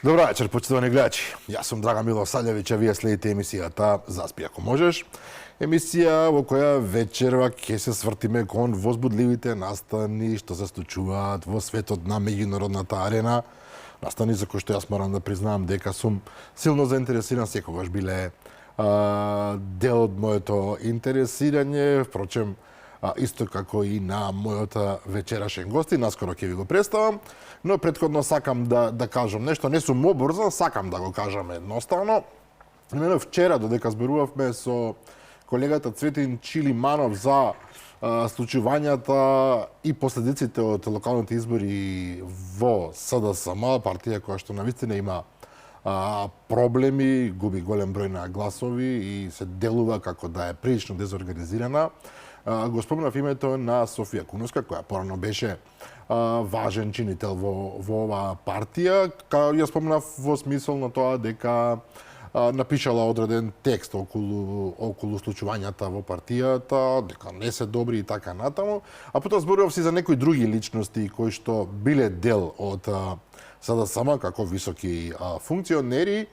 Добра вечер, почитувани гледачи. Јас сум Драган Милосављевиќ, а вие следите емисијата Заспи ако можеш. Емисија во која вечерва ќе се свртиме кон возбудливите настани што се случуваат во светот на меѓународната арена. Настани за кои што јас морам да признавам дека сум силно заинтересиран, секогаш биле дел од моето интересирање, впрочем, исто како и на мојот вечерашен гости, наскоро ќе ви го представам, но претходно сакам да кажам нешто, не сум обрзан, сакам да го кажам едноставно. Именно вчера, додека зборувавме со колегата Цветин Чилиманов за случувањата и последиците од локалните избори во СДСМ, партија која што навистина има проблеми, губи голем број на гласови и се делува како да е прилично дезорганизирана. Го спомнав името на Софија Куновска, која порано беше важен чинител во оваа партија. Ја спомнав во смисол на тоа дека напишала одреден текст околу случувањата во партијата, дека не се добри и така натаму. А потоа зборував си за некои други личности кои што биле дел од СДСМ како високи функционери,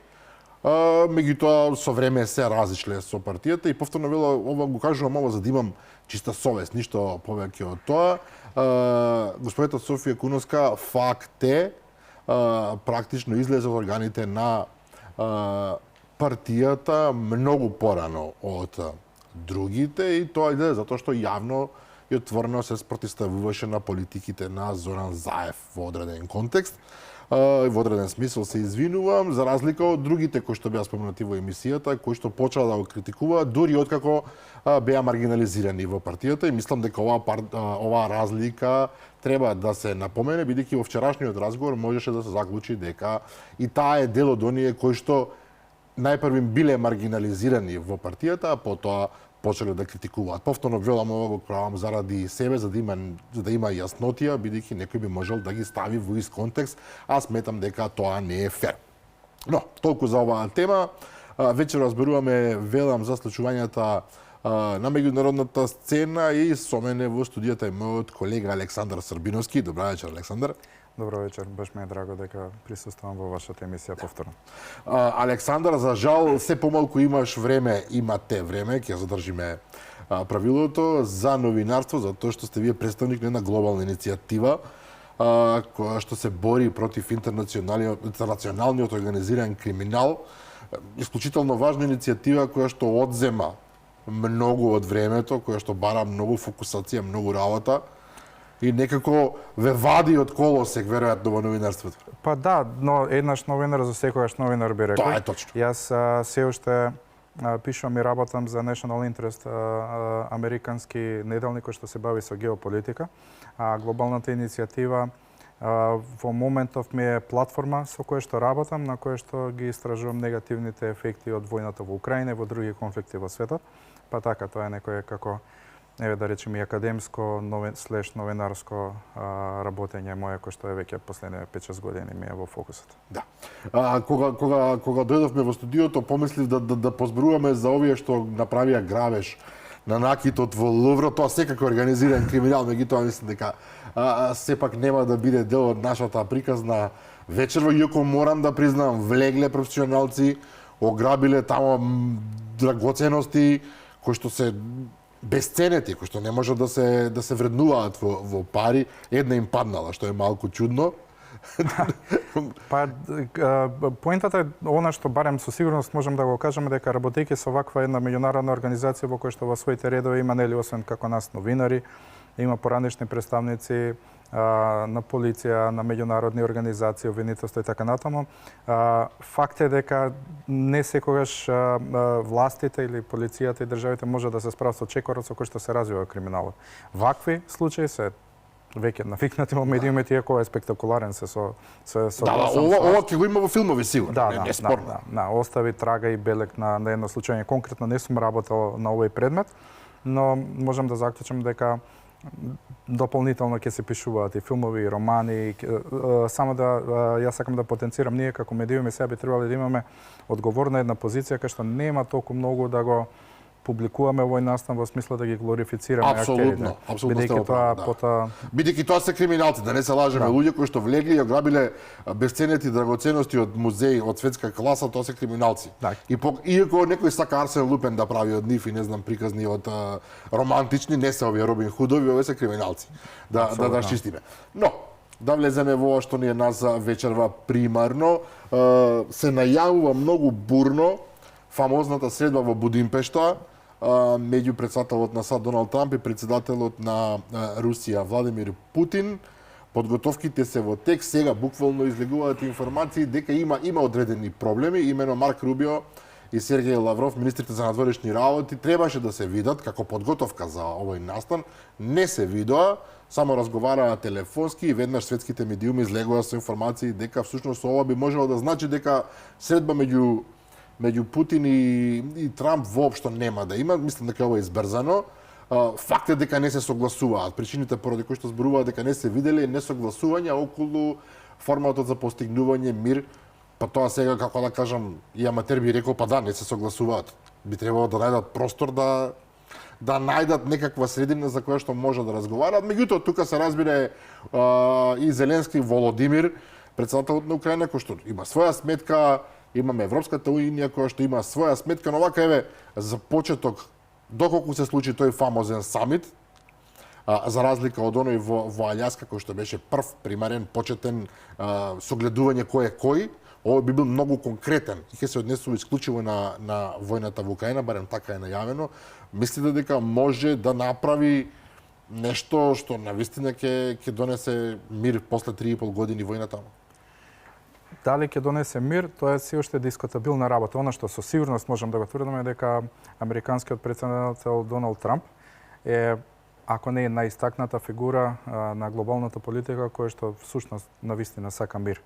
меѓутоа со време се разишле со партијата и повторно вела, ова го кажувам ова за да имам чиста совест, ништо повеќе од тоа. Господата Софија Куновска факт е практично излезе од органите на партијата многу порано од другите и тоа излезе затоа што јавно и отворено се спротивставуваше на политиките на Зоран Заев во одреден контекст. Во одреден смисол се извинувам, за разлика од другите кои што беа спомнати во емисијата, кои што почаа да го критикуваат, дури откако беа маргинализирани во партијата и мислам дека оваа разлика треба да се напомене, бидејќи во вчерашниот разговор можеше да се заклучи дека и таа е дел од оние кои што најпрви биле маргинализирани во партијата, а потоа почеле да критикуваат. Повторно велам ова го правам заради себе, за да има јаснотија, бидејќи некој би можел да ги стави во ист контекст, а сметам дека тоа не е фер. Но, толку за оваа тема. Вечер разберуваме, велам, за случувањата на меѓународната сцена и со мене во студијата е мојот колега Александар Србиновски. Добра вечер, Александар. Добро вечер, баш ми е драго дека присуствувам во вашата емисија повторно. Александар, за жал, се помалку имате време, ќе задржиме правилото за новинарство, затоа што сте вие представник на една глобална иницијатива која што се бори против интернационалниот организиран криминал. Исклучително важна иницијатива која што одзема многу од времето, која што бара многу фокусација, многу работа и некако ве вади од колосек, веројатно, во новинарството. Па да, но еднаш новинар за секогаш новинар би рекол. Тоа е точно. Јас се уште пишувам и работам за National Interest, американски неделник кој што се бави со геополитика. Глобалната иницијатива во моментов ми е платформа со која што работам, на која што ги истражувам негативните ефекти од војната во Украина и во други конфликти во светот. Па така, тоа е некој како да речеме и академско слеш новинарско работење моје кој што е веќе последните 5-6 години ми е во фокусот. Да. Кога дојдовме во студиото, помислив да позборуваме за овие што направија грабеж на накитот во Лувро, тоа секако организиран криминал, меѓутоа мислам дека сепак нема да биде дел од нашата приказна вечерва, иако морам да признам, влегле професионалци, ограбиле тамо драгоценности кои што се безценети, кои што не може да се вреднуваат во пари, една им паднала, што е малку чудно. Па поентата е она што барем со сигурност можам да го кажеме дека работејќи со ваква една меѓународна организација во која што во своите редови има нели освен како нас новинари, има поранешни представници на полиција, на меѓународни организации, обвинителство и така натаму. Факт е дека не секогаш властите или полицијата и државите може да се справат со чекорот со кој што се развива криминалот. Вакви случаи се веќе навикнати во медиумите, иако е спектакуларен се со ова ќе го има во филмови сигурно, не спорно. Да, остави трага и белег на едно случај. Конкретно не сум работел на овој предмет, но можам да заклучам дека дополнително ќе се пишуваат и филмови, и романи. Само да јас сакам да потенцирам, ние како медиуми сега би требале да имаме одговорна една позиција кај што нема толку многу да го публикуваме овој настан во смисла да ги глорифицираме Апсолутно, актерите. апсолутно Бидејќи сте тоа да. пота Бидејќи тоа се криминалци, да не се лажеме, луѓе кои што влегли и ограбиле бесценети драгоценности од музеи од светска класа, тоа се криминалци. Да. Иако некој сака Арсен Лупен да прави од нив и не знам приказни од романтични, не се овие Робин Худови, овие се криминалци. Да расчистиме. Но да влеземе во ова што ни е нас за вечерва примарно, се најавува многу бурно фамозната средба во Будимпешта меѓу председателот на САД Доналд Трамп и председателот на Русија Владимир Путин. Подготовките се во тек, сега буквално излегуваат информации дека има одредени проблеми, имено Марк Рубио и Сергеј Лавров, министрите за надворешни работи, требаше да се видат како подготовка за овој настан, не се видоа, само разговараа телефонски и веднаш светските медиуми излегува со информации дека всушност ова би можело да значи дека средба меѓу Путин и Трамп воопшто нема да има. Мислам дека ова е избрзано. Факт е дека не се согласуваат. Причините поради кои што зборуваат дека не се виделе несогласувања околу форматот за постигнување мир. Па тоа сега, како да кажам, и аматер би рекол, па да, не се согласуваат. Би требало да најдат простор да најдат некаква средина за која што може да разговараат. Меѓутоа, тука се разбира и Зеленски Володимир, председателот на Украина, кој што има своја сметка, имаме Европската унија која што има своја сметка, но вака еве за почеток, доколку се случи тој фамозен самит, за разлика од оној во Алјаска кој што беше прв примарен почетен согледување кој е кој, овој би бил многу конкретен и ќе се однесува исклучиво на војната во Украина, барем така е најавено. Мислите дека може да направи нешто што навистина ќе донесе мир после 3,5 години војна таму? Дали ќе донесе мир, тоа е се уште дискутабилна работа. Она што со сигурност можам да го тврдиме дека американскиот претседател Доналд Трамп е, ако не е најистакната фигура на глобалната политика која што всушност навистина сака мир.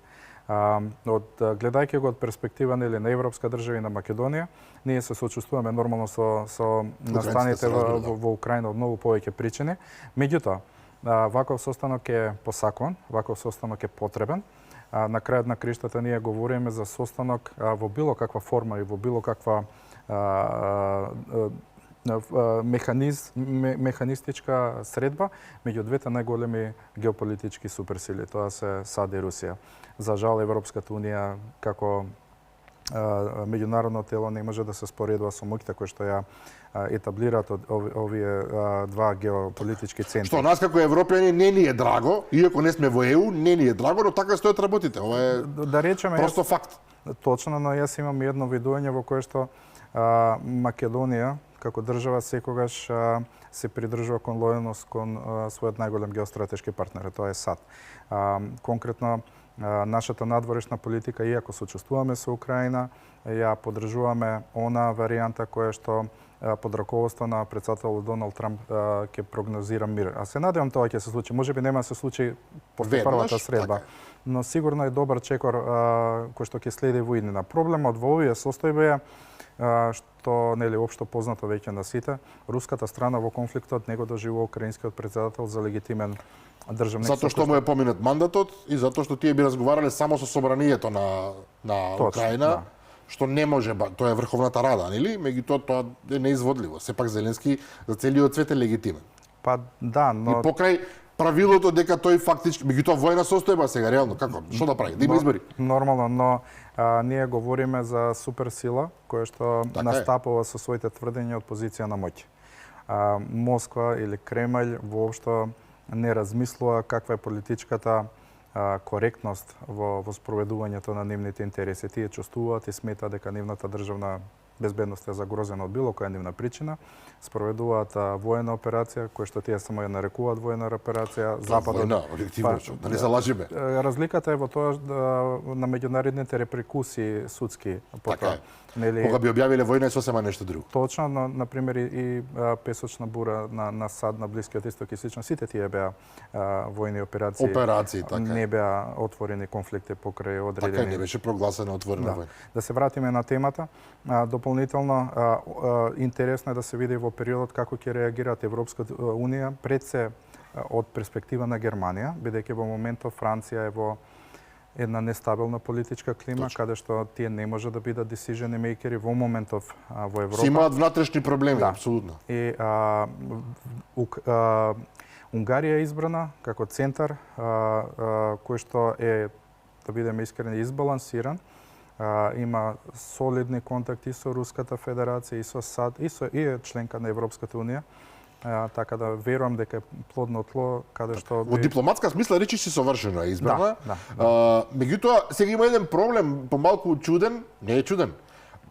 Гледајќи го од перспектива на европска држава и на Македонија, ние се сочувствуваме нормално со настаните во Украина од многу повеќе причини. Меѓутоа, ваков состанок е посакуван, ваков состанок е потребен. На крајот на криштата ние говориме за состанок во било каква форма и во било каква механистичка средба меѓу двете најголеми геополитички суперсили, тоа се САД и Русија. За жал, Европската унија како меѓународно тело не може да се споредува со моќта кои што ја етаблираат овие два геополитички центри. Што нас како европјани не ни е драго, иако не сме во ЕУ, не ни е драго, но така стојат работите. Ова е да речеме просто факт. Точно, но јас имам едно видување во кое што Македонија како држава секогаш се придржува кон лојалност кон својот најголем геостратешки партнер, тоа е САД. Конкретно нашата надворешна политика, иако сочувствуваме со Украина, ја поддржуваме она варијанта која што под раководство на председателот Доналд Трамп ќе прогнозира мир. А се надевам тоа ќе се случи. Можеби нема да се случи после првата средба, но сигурно е добар чекор кој што ќе следи во иднина. Проблемот во овие состојби е што нели општо познато веќе на сите, руската страна во конфликтот не го доживува украинскиот председател за легитимен државник. Затоа што му е поминат мандатот и затоа што тие би разговарале само со собранието на Украина, што не може, тоа е Врховната Рада, нели? Меѓутоа тоа е неизводливо. Сепак Зеленски за целиот свет е легитимен. Па да, но и покрај правилото дека тој фактички, меѓутоа војна состојба сега реално како? Што да прави? Да има избори. Нормално, но ние говориме за суперсила која што настапува со своите тврдења од позиција на моќ. Москва или Кремљ воопшто не размислува каква е политичката коректност во спроведувањето на нивните интереси. Тие чувствуваат и сметаат дека нивната државна безбедност е загрозена од било која нивна причина, спроведуваат воена операција, која што тие само ја нарекуваат воена операција, Западот. Да не се лажиме. Разликата е во тоа на меѓународните репрекусии судски потоа. Кога би објавиле војна е сосема нешто друго. Точно, но на пример и песочна бура на САД на Блискиот исток и слично, сите тие беа војни операции, така. Не беа отворени конфликти покрај одредени. Така не беше прогласена отворена војна. Да се вратиме на темата. Дополнително интересно е да се види во периодот како ќе реагираат Европската унија пред се од перспектива на Германија, бидејќи во моментот Франција е во една нестабилна политичка клима, каде што тие не може да бидат decision makeri во моментов во Европа. Си имаат внатрешни проблеми, апсолутно. И Унгарија е избрана како центар кој што е, да бидеме искрени, избалансиран. Има солидни контакти со Руската Федерација и со САД и е членка на Европската унија. Така да верувам дека е плодно тло каде што Во дипломатска смисла речи си совршено е избрана. Да. Меѓутоа сега има еден проблем, помалку чуден, не е чуден.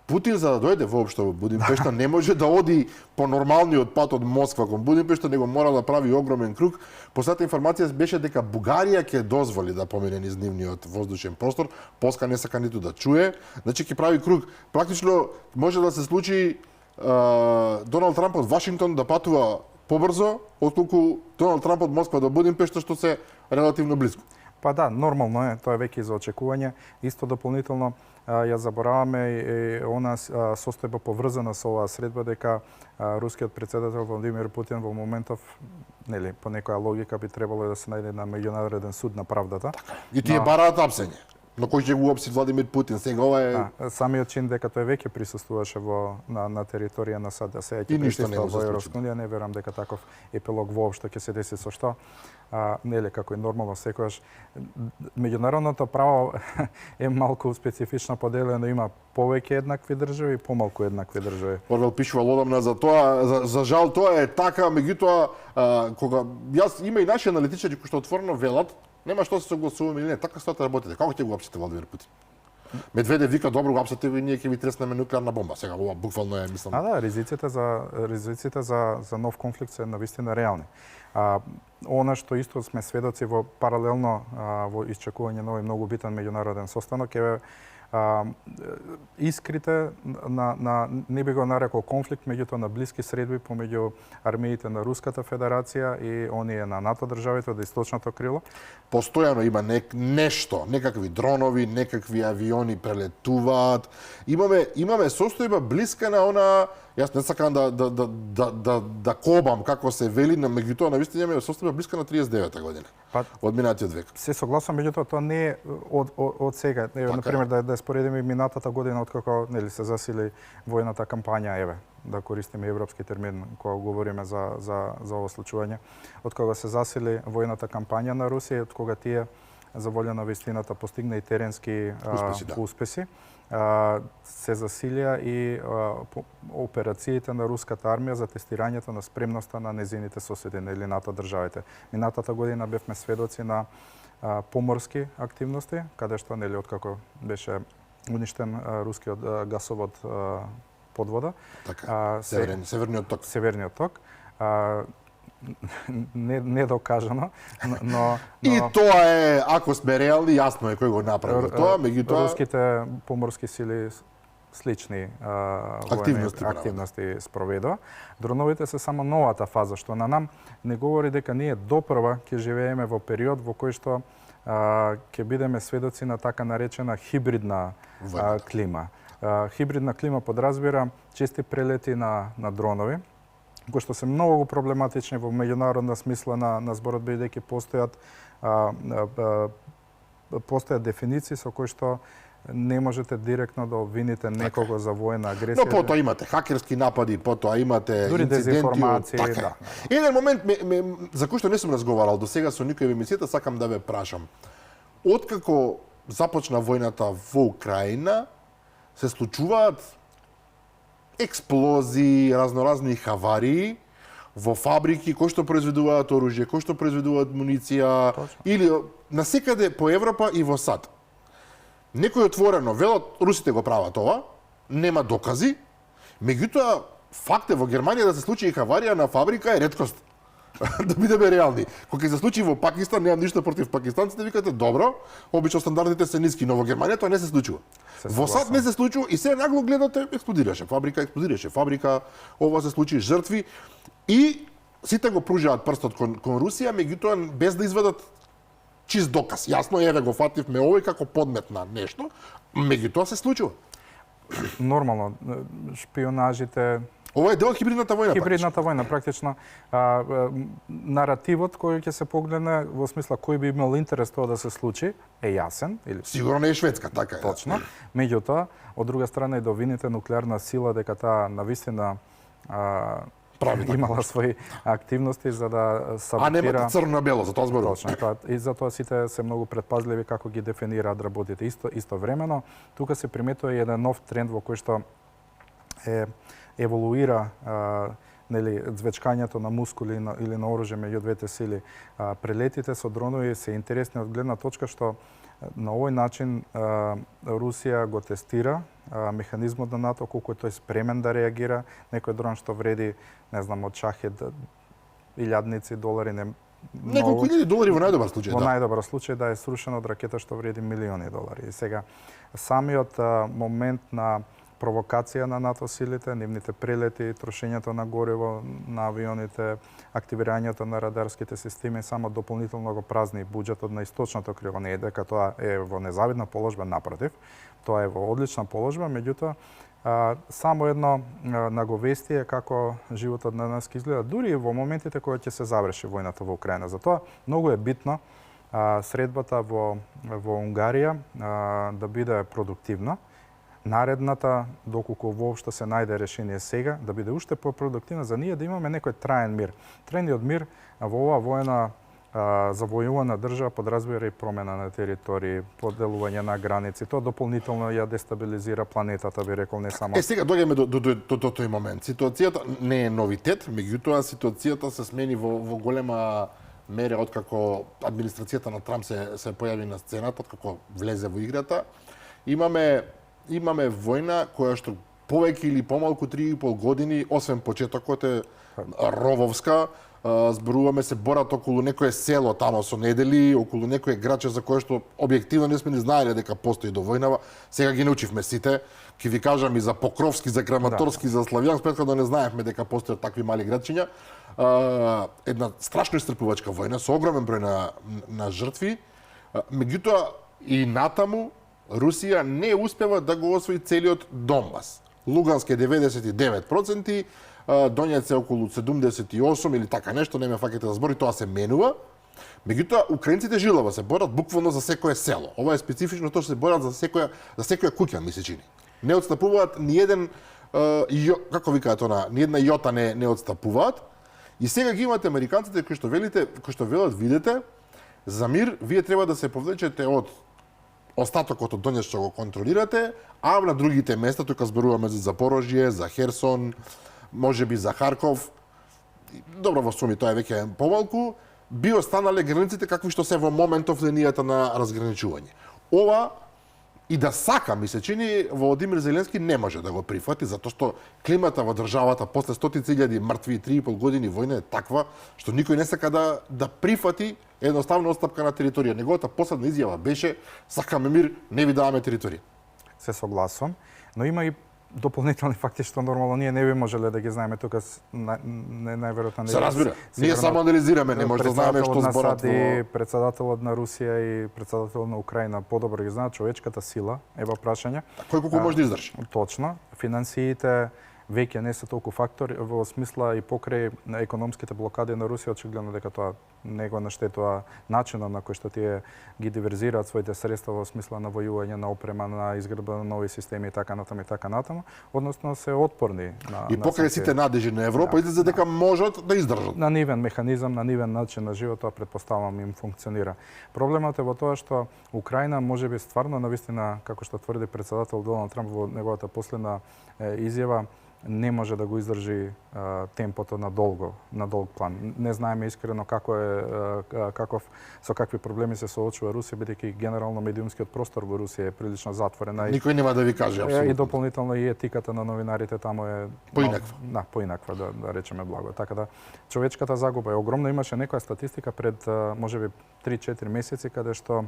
Путин за да дојде воопшто во Будимпешта не може да оди по нормалниот пат од Москва кон Будимпешта, него мора да прави огромен круг. Последната информација беше дека Бугарија ќе дозволи да помине низ нивниот воздушен простор, Полска не сака ниту да чуе, значи ќе прави круг. Практично може да се случи Доналд Трамп од Вашингтон да патува побрзо, отколку Доналд Трамп од Москва до Будимпешта, што се релативно близко. Па да, нормално е, тоа е веќе за очекување. Исто дополнително ја забораваме и она состојба поврзана со оваа средба дека рускиот председател Владимир Путин во моментов, нели, по некоја логика би требало да се најде на меѓународен суд на правдата. И тие бараат апсење. Но кој ќе го опси Владимир Путин? Сега ова е самиот чин дека тој веќе присуствуваше на територија на САД, сега ќе присуствува во Европска унија, не верам дека таков епилог воопшто ќе се деси, со што нели, како и нормално секогаш меѓународното право е малку специфично поделено, има повеќе еднакви држави и помалку еднакви држави. Орвел пишува лодамна за тоа, за жал тоа е така, меѓутоа кога има и наши аналитичари кои што отворено велат, нема што се согласуваме или не, така стоите работите. Како ќе го апсите Владимир Путин? Медведев вика добро го апсите и ние ќе ви треснеме нуклеарна бомба. Сега ова буквално е, мислам. Да, ризиците за нов конфликт се навистина реални. Она што исто сме сведоци во паралелно во исчекување на овој многу битен меѓународен состанок е искрите не би го нарекол конфликт, меѓутоа на блиски средби помеѓу армиите на Руската Федерација и оние на НАТО државите од источното крило. Постојано има нешто, некакви дронови, некакви авиони прелетуваат. Имаме состојба блиска на она. Јас не сакам да кобам како се вели, на меѓутоа навистина имаме состојба блиска на 39-та година. Од минатиот век. Се согласувам, меѓутоа тоа не е од сега. Еве, например, да споредиме минатата година откако нели се засили војната кампања, еве, да користиме европски термин кога говориме за ово случување, откога се засили војната кампања на Русија, откога тие за волја на вистината постигна и теренски успеси, се засилија и операциите на руската армија за тестирањето на спремноста на незините соседи или НАТО државите. Минатата година бевме сведоци на поморски активности, каде што нели откако беше уништен рускиот гасовод подвода. Така, Северниот ток. Северниот ток. Недокажано, но и тоа е, ако сме реални, јасно е кој го направи тоа, меѓутоа руските поморски сили слични активности спроведува. Дроновите се само новата фаза, што на нам не говори дека ние допрва ќе живееме во период во кој што ќе бидеме сведоци на така наречена хибридна клима. Хибридна клима подразбира чести прелети на дронови, кои што се многу проблематични во меѓународна смисла на зборот, бидејќи постојат дефиниции со кои што не можете директно да обвините некого за војна агресија. Но потоа имате хакерски напади, потоа имате дури дезинформации, така. Еден момент за кој што не сум разговарал до сега со никој во емисијата, сакам да ве прашам. Откако започна војната во Украина, се случуваат експлозии, разноразни хаварии во фабрики кои што произведуваат оружје, кои што произведуваат муниција, или насекаде по Европа и во САД. Некој отворено велат, русите го прават ова, нема докази, меѓутоа факт е во Германија да се случи и хаварија на фабрика е реткост. Да бидеме реални. Кога се случи во Пакистан, немам ништо против пакистанците, викате добро, обично стандардите се ниски, но во Германија тоа не се случува. Во САД не се случува и се нагло гледате, експлодираше фабрика, ова се случи, жртви и сите го пружаат прстот кон Русија, меѓутоа без да изведат чист доказ. Јасно еве го фативме овој како подмет на нешто, меѓутоа се случува. Нормално, шпионажите, Ова е дел од хибридната војна. Хибридната војна, практично. Наративот кој ќе се погледне во смисла кој би имал интерес тоа да се случи е јасен. Сигурно не е Шведска, така е. Точно. Меѓутоа, од друга страна и да обвините нуклеарна сила дека таа навистина имала своји активности за да саботира. А нема црно на бело, за тоа зборувам. Точно, тоа и затоа сите се многу предпазливи како ги дефинираат работите. Истовремено, тука се приметува и еден нов тренд во кој што еволуира звечкањето на мускули или на оружје меѓу двете сили. Прелетите со дронови се интересни од гледна точка што на овој начин Русија го тестира механизмот на НАТО, колку е тој спремен да реагира. Некој дрон што вреди, не знам, од шахет илјадници долари, неколку илјади долари во најдобар случај, во најдобар случај да е срушен од ракета што вреди милиони долари. И сега самиот момент на провокација на НАТО силите, нивните прелети, трошењето на гориво на авионите, активирањето на радарските системи само дополнително го празни буџетот на источното криво. Не е дека тоа е во незавидна положба, напротив, тоа е во одлична положба, меѓутоа само едно наговестие како животот на нас ќе изгледа, дури и во моментите кога ќе се заврши војната во Украина. Затоа многу е битно средбата во Унгарија да биде продуктивна. Наредната, доколку воопшто се најде решение сега, да биде уште попродуктивна за ние да имаме некој траен мир. Траениот мир во оваа војна завојувана држава подразбира и промена на територии, поделување на граници. Тоа дополнително ја дестабилизира планетата, би рекол, не само. Сега доаѓаме до тој момент. Ситуацијата не е новитет, меѓутоа ситуацијата се смени во голема мера откако администрацијата на Трамп се појави на сцената, откако влезе во играта. Имаме војна која што повеќе или помалку 3,5 години, освен почетокот е рововска, зборуваме се борат околу некое село тамо со недели, околу некое граче за кое што објективно не сме ни знаеле дека постои до војнава. Сега ги научивме сите. Ќе ви кажам и за Покровски, за Краматорски, за Славјанск, претходно не знаевме дека постојат такви мали градчиња. Една страшно истрпувачка војна со огромен број на жртви. Меѓутоа и натаму Русија не успева да го освои целиот Донбас. Луганск е 99%, Донјец е околу 78 или така нешто, не ме фаќате за збори, тоа се менува. Меѓутоа, украинците жилаво се борат буквално за секое село. Ова е специфично тоа што се борат за секоја куќа, ми се чини. Не отстапуваат ни еден како викаат она, ни една јота не отстапуваат. И сега ги имате американците кои што велат, видете, за мир вие треба да се повлечете од остатокот од Донјец што го контролирате, а на другите места, тука зборуваме за Запорожје, за Херсон, можеби за Харков, добро во суми тоа е веќе помалку, би останале границите какви што се во моментов линијата на разграничување. Ова и да сака, ми се чини, Володимир Зеленски не може да го прифати, затоа што климата во државата после стотици илјади мртви и 3,5 години војна е таква, што никој не сака да прифати едноставно отстапка на територија. Неговата последна изјава беше: сакаме мир, не ви даваме територија. Се согласувам, но има и дополнителни факти што нормално ние не би можеле да ги знаеме тука, најверојатно не. Се разбира. Ние само анализираме, не може да знаеме што зборат во председателот на Русија и председателот на Украина подобро ги знаат човечката сила е во прашање. Кој колку може да издржи? Точно. Финансиите веќе не се толку фактор во смисла и покрај економските блокади на Русија, очигледно дека тоа не го наштетува начинот на кој што тие ги диверзираат своите средства во смисла на војување, на опрема, на изградба на нови системи и така натаму, односно се отпорни на и покрај сите надежи на Европа излезе дека можат да издржат. На нивен механизам, на нивен начин на живот, тоа претпоставувам им функционира. Проблемот е во тоа што Украина можеби стварно навистина, како што тврди председател Доналд Трамп во неговата последна изјава, не може да го издржи темпото на долг план. Не знаеме искрено со какви проблеми се соочува Русија, бидејќи генерално медиумскиот простор во Русија е прилично затворен. Никој нема да ви каже апсолутно. И дополнително и етиката на новинарите таму е поинаква. Поинаква, да речеме благо. Така да човечката загуба е огромна. Имаше некоја статистика пред можеби 3-4 месеци каде што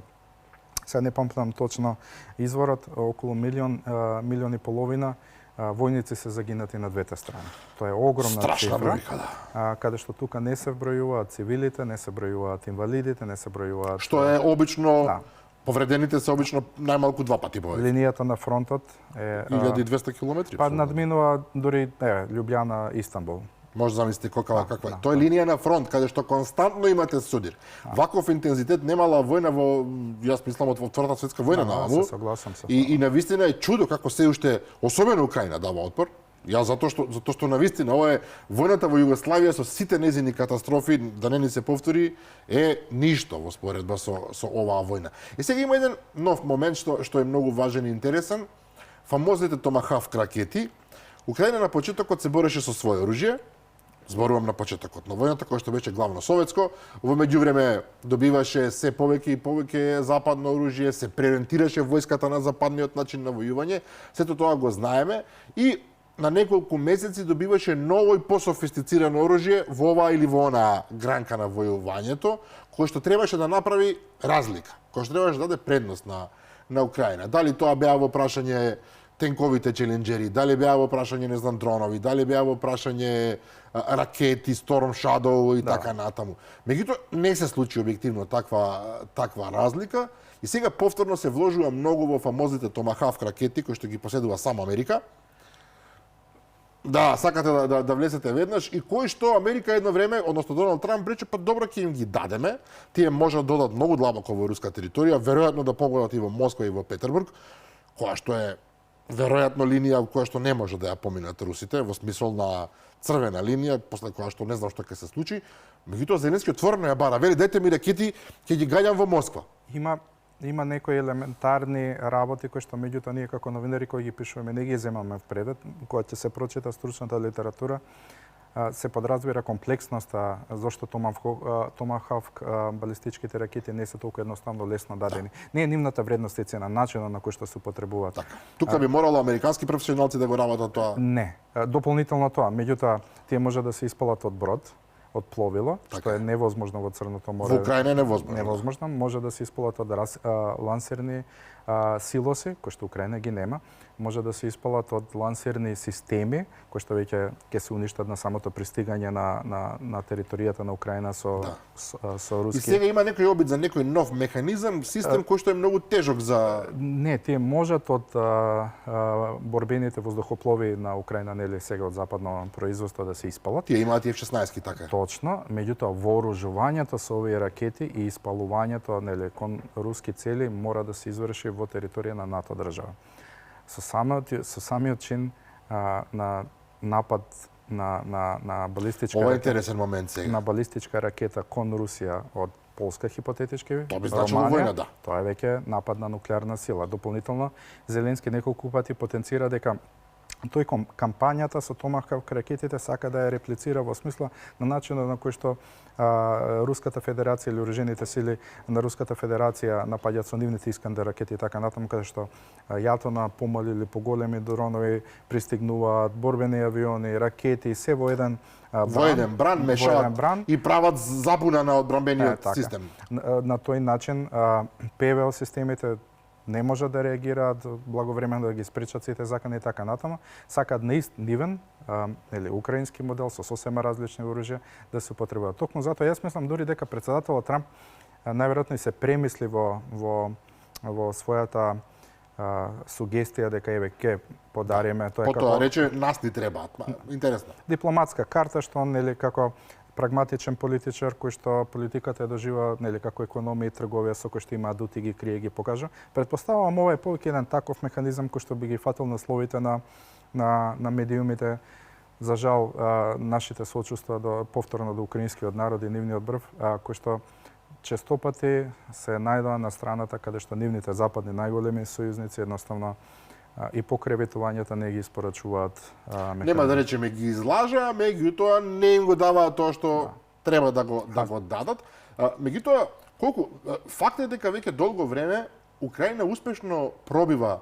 сега не памтам точно изворот, околу милион и половина војници се загинати на двете страни. Тоа е огромна страшна цифра. бројка, да. Каде што тука не се бројуваат цивилите, не се бројуваат инвалидите, не се бројуваат. Што е обично Повредените се обично најмалку 2 пати повеќе. Линијата на фронтот е 1200 километри. па надминува дури Лјубљана, Истанбул. Може да замислите каква. Тоа е линија на фронт каде што константно имате судир. Ваков интензитет немала војна во, јас мислам, од Втората светска војна наваму. Се согласам со тоа. И навистина е чудо како се уште, особено Украина дава отпор. Јас затоа што навистина ова е војната во Југославија со сите незини катастрофи, да не ни се повтори, е ништо во споредба со оваа војна. И сега има еден нов момент што е многу важен и интересен. Фамозните Томахавк ракети. Украина на почетокот се бореше со свое оружје. Зборувам на почетокот на војната, која што беше главно советско. Во меѓувреме добиваше се повеќе и повеќе западно оружје, се преориентираше војската на западниот начин на војување. Сето тоа го знаеме и на неколку месеци добиваше ново и пософистицирано оружје во оваа или во онаа гранка на војувањето, кој што требаше да направи разлика, кој што требаше да даде предност на Украина. Дали тоа беа во прашање тенковите челенџери, дали беа во прашање, не знам, дронови, дали беа во прашање ракети, Storm Shadow и така натаму. Меѓутоа, не се случи објективно таква разлика и сега повторно се вложува многу во фамозните Томахавк ракети, кои што ги поседува само Америка. Да, сакате да влезете веднаш и кој што Америка едно време, односно Доналд Трамп рече, па добро ќе им ги дадеме, тие може да додат многу длабоко во руска територија, веројатно да погодат и во Москва и во Петербург, која што е веројатно линија која што не може да ја поминат русите, во смисол на црвена линија, после која што не знам што ќе се случи. Меѓутоа Зеленски отворено ја бара, вели дайте ми ракети, ќе ги гаѓам во Москва. Има некои елементарни работи кои што меѓутоа ние како новинари кои ги пишуваме не ги земаме в предвид, кога ќе се прочита стручната литература, се подразбира комплексноста зошто Томахавк балистичките ракети не се толку едноставно лесно дадени. Не е нивната вредност и цена, начинот на кој што се потребуваат. Така. Тука би морало американски професионалци да го работат тоа. Не, дополнително тоа, меѓутоа тие може да се испалат од брод, од пловило, што е невозможно во Црното море. Во Украина е невозможно. Невозможно, може да се испалат од лансерни силоси, кои што Украина ги нема, може да се испалат од лансерни системи, кои што веќе ќе се уништат на самото пристигање на територијата на Украина со руски. И сега има некој обид за некој нов механизам, систем кој што е многу тежок за... Не, тие можат од борбените воздухоплови на Украина, нели сега од западно производство да се испалат. Тие имаат и F-16 така. Точно, меѓутоа вооружувањето со овие ракети и испалувањето, нели, кон руски цели мора да се изврши во територија на НАТО држава. Со самиот чин на напад на балистичка Ова е интересен момент сега. На балистичка ракета кон Русија од Полска хипотетички, Тоа би значило војна, да. Тоа е веќе напад на нуклеарна сила. Дополнително Зеленски неколку пати потенцира дека тој кампањата со Томахавк ракетите сака да ја реплицира во смисла на начинот на кој што Руската федерација или оружените сили на Руската федерација напаѓаат со нивните Искандер ракети и така натаму, каде што јато на помали или поголеми дронови пристигнуваат, борбени авиони, ракети, се во еден бран мешаат и прават забуна на одбранбениот систем. На тој начин ПВО системите не може да реагираат благовремено да ги спречат сите закани и така натаму. Сакаат нивен, или украински модел со сосема различни оружја да се употребуваат. Токму затоа јас мислам дури дека претседателот Трамп најверојатно и се премисли во својата сугестија дека еве ќе подариме тоа како рече нас ни требаат. Интересно. Дипломатска карта што нели како прагматичен политичар кој што политиката ја дожива нели како економија и трговија со кој што има адути ги крие ги покажа. Претпоставувам ова е повеќе еден таков механизам кој што би ги фатил на словите на медиумите. За жал нашите соочувства повторно до украинскиот народ и нивниот брв кој што честопати се најдоа на страната каде што нивните западни најголеми сојузници едноставно и покреветувањата не ги испорачуваат механизми. Нема да речеме ги излажа, меѓутоа не им го даваат тоа што треба да го дадат. Меѓутоа, факт е дека веќе долго време Украина успешно пробива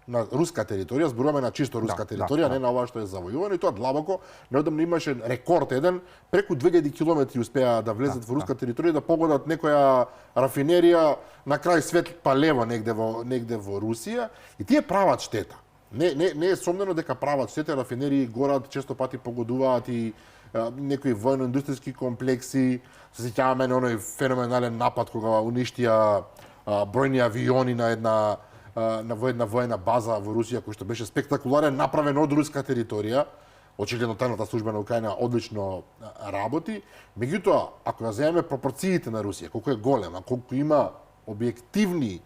на руска територија, зборуваме на чисто руска територија, не на ова што е завојувано, и тоа длабоко. Неодамно имаше рекорд еден, преку 2000 километри успеа да влезат во руска територија, да погодат некоја рафинерија на крај свет па лево негде во Русија, и тие прават штета. Не е сомнено дека прават штета, рафинерии горат, често пати погодуваат и некои војно-индустријски комплекси. Се сеќаваме на оној феноменален напад кога уништија бројни авиони на една воена база во Русија, кој што беше спектакуларен, направен од руска територија. Очигледно тајната служба на Украина одлично работи. Меѓутоа, ако ја земеме пропорциите на Русија, колку е голема, колку има објективни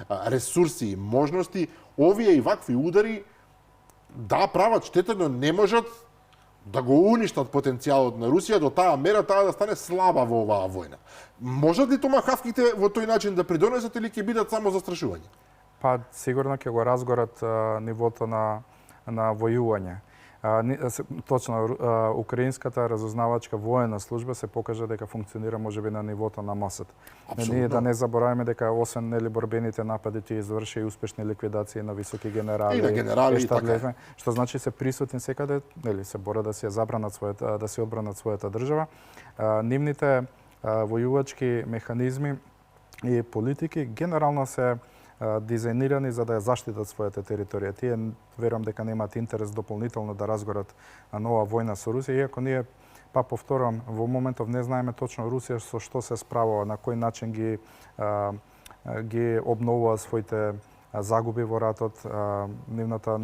ресурси и можности, овие и вакви удари прават штета, но не можат да го уништат потенцијалот на Русија до таа мера да стане слаба во оваа војна. Можат ли томахавките во тој начин да придонесат или ќе бидат само застрашување? Па сигурно ќе го разгорат нивото на војување. Точно, украинската разузнавачка воена служба се покажа дека функционира можеби на нивото на МОСАД. Ние да не забораваме дека освен борбените напади ќе изврши и успешни ликвидации на високи генерали и на генерали и така. Што значи се присутни секаде, се борат да се забранат својата, да се одбранат својата држава. Нивните војувачки механизми и политики генерално се дизајнирани за да ја заштитат својата територија. Тие верувам дека немаат интерес дополнително да разгорат нова војна со Русија, иако ние, па повторам, во моментов не знаеме точно Русија со што се справува, на кој начин ги обновува своите загуби во ратот, нивната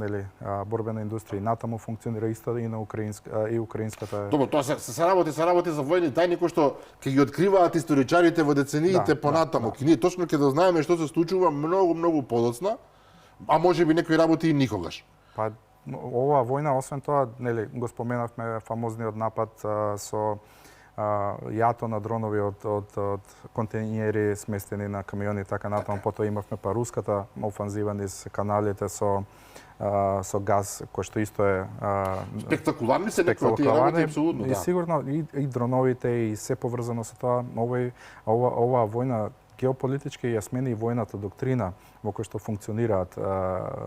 борбена индустрија натаму функционира исто и на украинската. Добро, тоа се работи за војни тајни кои што ќе ги откриваат историчарите во децениите понатаму. Ние точно ќе да знаеме што се случува многу подоцна, а можеби некои работи и никогаш. Па оваа војна, освен тоа, го споменавме фамозниот напад со јато на дронови од контејнери сместени на камиони и така натаму. Потоа имавме руската офанзива низ каналите со газ, кој што исто е спектакуларни се некои од тие работи, апсолутно, и сигурно и дроновите и се поврзано со тоа. Оваа војна геополитички ја смени и војната доктрина во кој што функционираат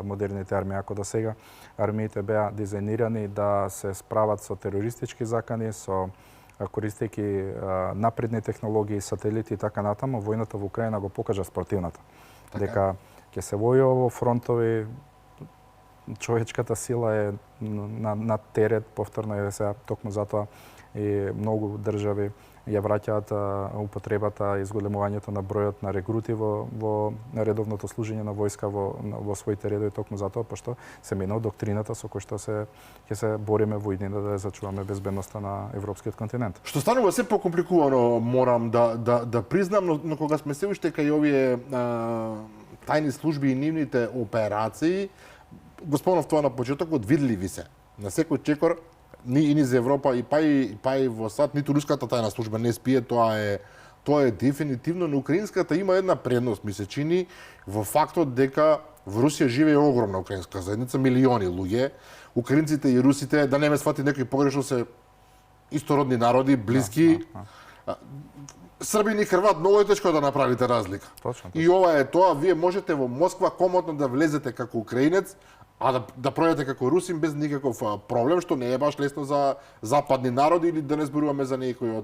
модерните армии. Ако до сега армиите беа дизајнирани да се справат со терористички закани, со користејќи напредни технологии, сателити и така натаму, војната во Украина го покажа спротивната. Дека ќе се војува во фронтови, човечката сила е на терет, повторно е сега токму затоа и многу држави ја враќаат употребата и зголемувањето на бројот на регрути во редовното служење на војска во своите редови, токму затоа, пошто се мина доктрината со кој што ќе се бориме во иднина да зачуваме безбедноста на европскиот континент. Што станува се покомпликувано, морам да признам, но кога сме се уште кај овие тајни служби и нивните операции, го спомнав тоа на почетокот, видливи се. На секој чекор ни низ Европа и па и во САД, ниту руската тајна служба не спие, тоа е дефинитивно, но украинската има една предност, ми се чини, во фактот дека во Русија живее огромна украинска заедница, милиони луѓе. Украинците и русите, да не ме свати некој погрешно, се истородни народи, блиски. Србин и Хрват многу е тешко да направите разлика. Точно. И ова е тоа, вие можете во Москва комотно да влезете како украинец, а да пројдете како русин без никаков проблем, што не е баш лесно за западни народи или да не зборуваме за некој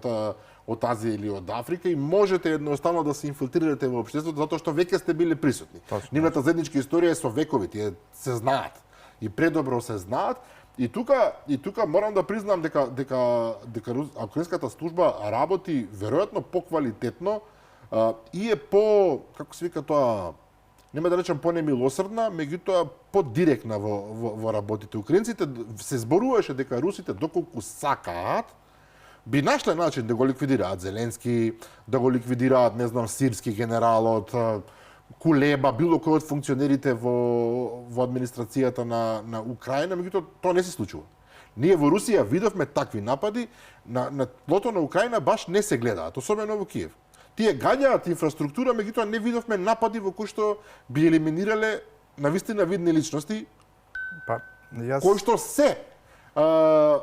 од Азија или од Африка, и можете едноставно да се инфилтрирате во општеството затоа што веќе сте били присутни. Нивната заедничка историја е со векови, тие се знаат и предобро се знаат. И тука морам да признам дека украинската служба работи веројатно поквалитетно и е како се вика тоа, нема да речам понемилосрдна, меѓутоа подиректна во работите. Украинците се зборуваше дека русите доколку сакаат би нашле начин да го ликвидираат Зеленски, да го ликвидираат, не знам, сирски генералот, Кулеба, било кој од функционерите во администрацијата на Украина, меѓутоа тоа не се случува. Ние во Русија видовме такви напади, на тлото на Украина баш не се гледаат, особено во Киев. Тие гаѓаат инфраструктура, меѓутоа не видовме напади во кои што би елиминирале навистина видни личности, кои што се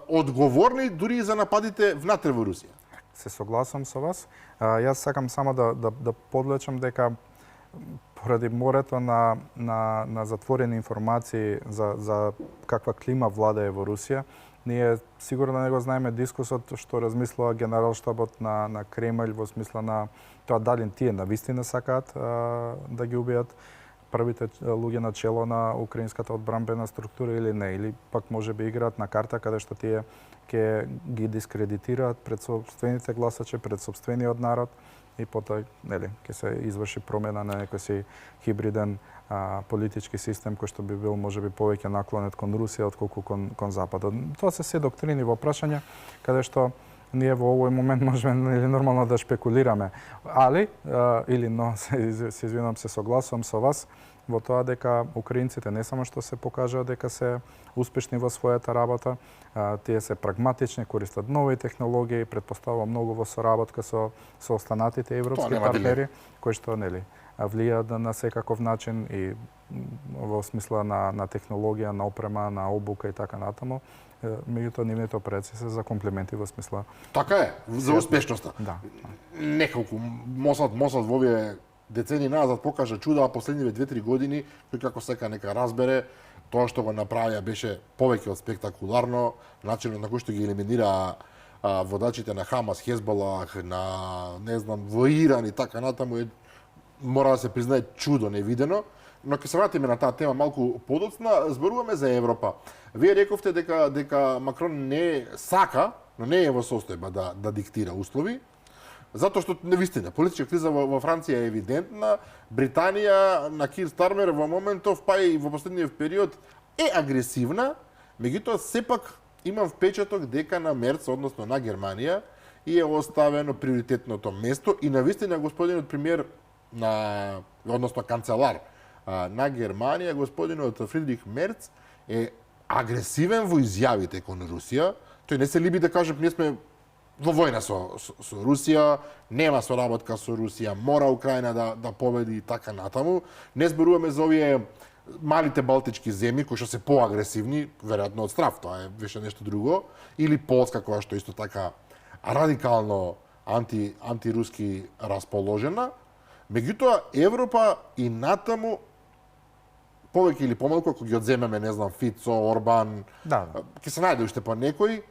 одговорни дури и за нападите внатре во Русија. Се согласам со вас. Јас сакам само да подлечам дека поради морето на затворени информации за каква клима владее во Русија, ние сигурно не го знаеме дискусот што размислува генералштабот на Кремљ во смисла на тоа дали тие навистина сакаат да ги убијат првите луѓе на чело на украинската одбранбена структура или не, или пак може би играат на карта каде што тие ќе ги дискредитираат пред сопствените гласачи, пред сопствениот народ и потоа ќе се изврши промена на некој си хибриден политички систем кој што би бил можеби повеќе наклонет кон Русија отколку кон Западот. Тоа се доктрини во прашања каде што ние во овој момент можеме нормално да шпекулираме, али се извинувам, се согласувам со вас во тоа дека украинците не само што се покажаа дека се успешни во својата работа, тие се прагматични, користат нови технологии, предпоставувам многу во соработка со останатите европски партнери, кои што влијаат на секаков начин и во смисла на технологија, на опрема, на обука и така натаму. Меѓутоа нивните операции се за комплименти во смисла. Така е, за успешноста. Да. Неколку Мосад во овие децени назад покажа чуда, а последниве 2-3 години, кој како сека нека разбере, тоа што го направија беше повеќе од спектакуларно, начинот на кој што ги елиминира водачите на Хамас, Хезболах, на во Иран и така натаму, мора да се признае чудо невидено. Но ќе се вратиме на таа тема малку подоцна, зборуваме за Европа. Вие рековте дека Макрон не сака, но не е во состојба да диктира услови, затоа што навистина политичка криза во Франција е евидентна, Британија на Кир Стармер во моментов, па и во последниот период е агресивна, меѓутоа сепак имам впечаток дека на Мерц, односно на Германија, и е оставено приоритетното место и навистина господинот премиер односно канцелар на Германија, господинот Фридрих Мерц, е агресивен во изјавите кон Русија. Тој не се либи да каже, ние сме во војна со Русија, нема соработка со Русија, мора Украина да победи и така натаму. Не зборуваме за овие малите балтички земји кои што се поагресивни, веројатно од страв, тоа е веќе нешто друго, или Полска која што исто така радикално антируски расположена. Меѓутоа Европа и натаму повеќе или помалку, ако ги одземеме, Фицо, Орбан, ќе се најде уште по некој,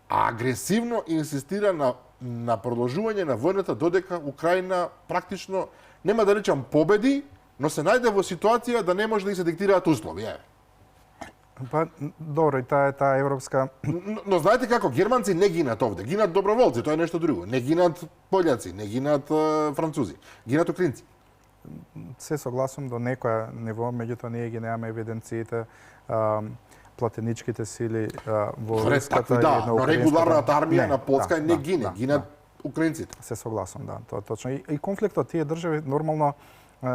агресивно инсистира на продолжување на војната додека Украина практично, нема да речам победи, но се најде во ситуација да не може да ги се диктираат услови. Па, добро, и таа европска... Но знаете како, германци не гинат овде, гинат доброволци, тоа е нешто друго. Не гинат пољаци, не гинат французи, гинат украинци. Се согласувам до некоја ниво, меѓутоа ние ги немаме евиденциите, платеничките сили во руската и на украинската. Но регуларната армија на Полска не гине, гинат украинците. Се согласувам, да, тоа точно. И конфликтот тие држави нормално